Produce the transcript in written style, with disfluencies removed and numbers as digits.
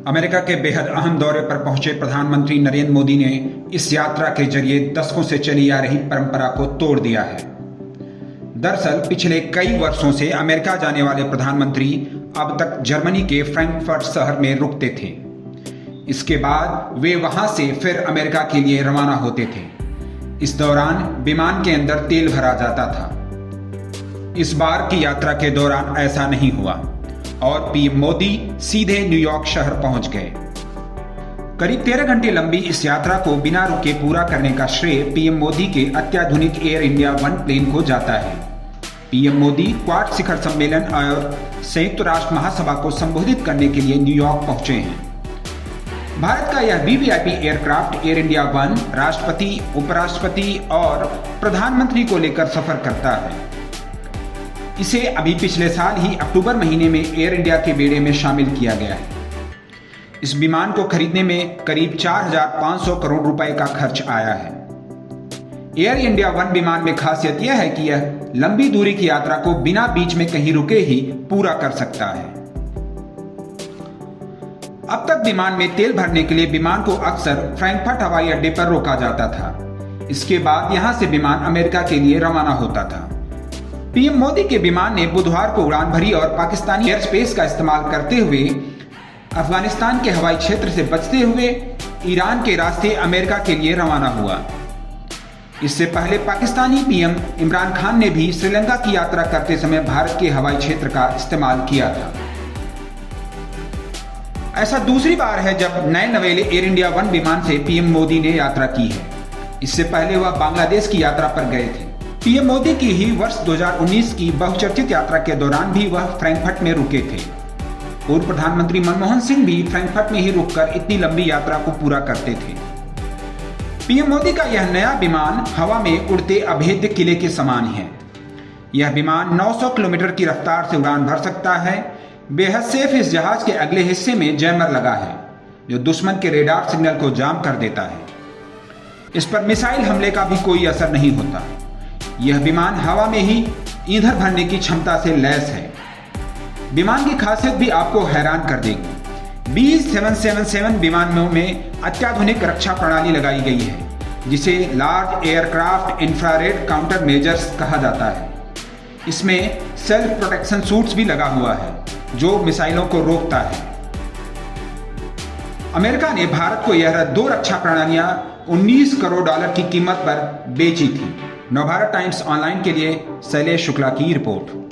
America के बेहद अहम दौरे पर पहुंचे प्रधानमंत्री नरेंद्र मोदी ने इस यात्रा के जरिए दशकों से चली आ रही परंपरा को तोड़ दिया है। दरअसल पिछले कई वर्षों से अमेरिका जाने वाले प्रधानमंत्री अब तक जर्मनी के फ्रैंकफर्ट शहर में रुकते थे। इसके बाद वे वहां से फिर अमेरिका के लिए रवाना होते थे। इस दौरान विमान के अंदर तेल भरा जाता था। इस बार की यात्रा के दौरान ऐसा नहीं हुआ और पीएम मोदी सीधे न्यूयॉर्क शहर पहुंच गए। करीब 13 घंटे लंबी इस यात्रा को बिना रुके पूरा करने का श्रेय पीएम मोदी के अत्याधुनिक एयर इंडिया वन प्लेन को जाता है। पीएम मोदी क्वाड शिखर सम्मेलन और संयुक्त राष्ट्र महासभा को संबोधित करने के लिए न्यूयॉर्क पहुंचे हैं। भारत का यह VVIP aircraft air India one राष्ट्रपति, उपराष्ट्रपति और प्रधानमंत्री को लेकर सफर करता है। इसे अभी पिछले साल ही अक्टूबर महीने में एयर इंडिया के बेड़े में शामिल किया गया है। इस विमान को खरीदने में करीब 4,500 करोड़ रुपए का खर्च आया है। एयर इंडिया वन विमान में खासियत यह है कि यह लंबी दूरी की यात्रा को बिना बीच में कहीं रुके ही पूरा कर सकता है। अब तक विमान में तेल भरने के लिए विमान को अक्सर फ्रैंकफर्ट हवाई अड्डे पर रोका जाता था। इसके बाद यहां से विमान अमेरिका के लिए रवाना होता था। पीएम मोदी के विमान ने बुधवार को उड़ान भरी और पाकिस्तानी एयर स्पेस का इस्तेमाल करते हुए अफगानिस्तान के हवाई क्षेत्र से बचते हुए ईरान के रास्ते अमेरिका के लिए रवाना हुआ। इससे पहले पाकिस्तानी पीएम इमरान खान ने भी श्रीलंका की यात्रा करते समय भारत के हवाई क्षेत्र का इस्तेमाल किया था। ऐसा दूसरी बार है जब नए नवेले एयर इंडिया वन विमान से पीएम मोदी ने यात्रा की है। इससे पहले वह बांग्लादेश की यात्रा पर गए थे। पीएम मोदी की ही वर्ष 2019 की बहुचर्चित यात्रा के दौरान भी वह फ्रैंकफर्ट में रुके थे। पूर्व प्रधानमंत्री मनमोहन सिंह भी फ्रैंकफर्ट में ही रुककर इतनी लंबी यात्रा को पूरा करते थे। पीएम मोदी का यह नया विमान हवा में उड़ते अभेद्य किले के समान है। यह विमान 900 किलोमीटर की रफ्तार से उड़ान भर सकता है। बेहद सेफ इस जहाज के अगले हिस्से में जैमर लगा है जो दुश्मन के रेडार सिग्नल को जाम कर देता है। इस पर मिसाइल हमले का भी कोई असर नहीं होता। यह विमान हवा में ही ईंधन भरने की क्षमता से लैस है। विमान की खासियत भी आपको हैरान कर देगी। B777 विमानों में अत्याधुनिक रक्षा प्रणाली लगाई गई है जिसे large aircraft infrared counter measures कहा जाता है। इसमें सेल्फ प्रोटेक्शन सूट्स भी लगा हुआ है जो मिसाइलों को रोकता है। अमेरिका ने भारत को यह 2 रक्षा प्रणालियां 19 करोड़ डॉलर की कीमत पर बेची थी। नवभारत टाइम्स ऑनलाइन के लिए शैलेश शुक्ला की रिपोर्ट।